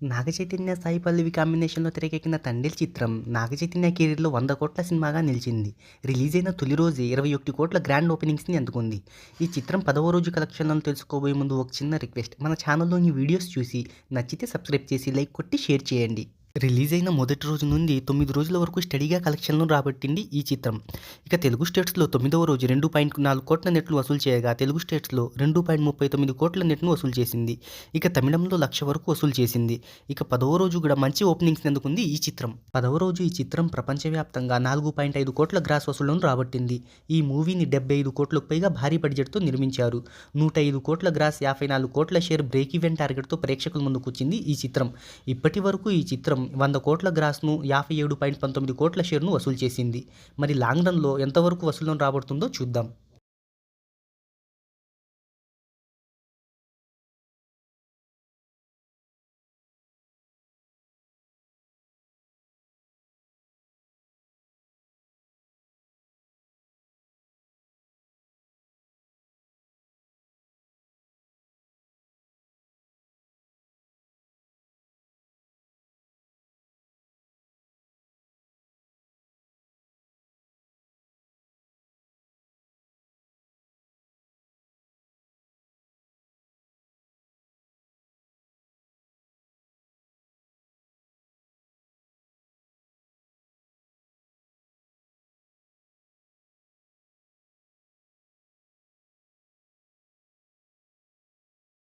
నాగచైతన్య, సాయి పల్లవి కాంబినేషన్‌లో తెరకెక్కిన 'తండేల్' చిత్రం నాగచైతన్య కెరీర్‌లో 100 కోట్ల సినిమాగా నిలిచింది. రిలీజైన తొలి రోజే 21 కోట్ల గ్రాండ్ ఓపెనింగ్స్‌ని అందుకుంది. ఈ చిత్రం 10వ రోజు కలెక్షన్లను తెలుసుకోబోయే ముందు ఒక చిన్న రిక్వెస్ట్. మన ఛానల్‌లోని వీడియోస్ చూసి నచ్చితే సబ్స్క్రైబ్ చేసి, లైక్ కొట్టి షేర్ చేయండి. రిలీజైన మొదటి రోజు నుండి 9 రోజుల వరకు స్టడీగా కలెక్షన్లను రాబట్టింది ఈ చిత్రం. ఇక తెలుగు స్టేట్స్‌లో 9వ రోజు 2.4 కోట్ల నెట్‌లు వసూలు చేయగా, తెలుగు స్టేట్స్‌లో 2.39 కోట్ల నెట్‌ను వసూలు చేసింది. ఇక తమిళంలో 1,00,000 వరకు వసూలు చేసింది. ఇక 10వ రోజు కూడా మంచి ఓపెనింగ్స్‌ని అందుకుంది ఈ చిత్రం. 10వ రోజు ఈ చిత్రం ప్రపంచవ్యాప్తంగా 4.5 కోట్ల గ్రాస్ వసూళ్లను రాబట్టింది. ఈ మూవీని 75 కోట్లకు పైగా భారీ బడ్జెట్‌తో నిర్మించారు. 105 కోట్ల గ్రాస్, 54 కోట్ల షేర్ బ్రేక్ ఈవెన్ టార్గెట్‌తో ప్రేక్షకుల ముందుకొచ్చింది ఈ చిత్రం. ఇప్పటి వరకు ఈ చిత్రం 100 కోట్ల గ్రాస్‌ను, 57.19 కోట్ల షేర్‌ను వసూలు చేసింది. మరి లాంగ్ రన్‌లో ఎంతవరకు వసూళ్లను రాబడుతుందో చూద్దాం.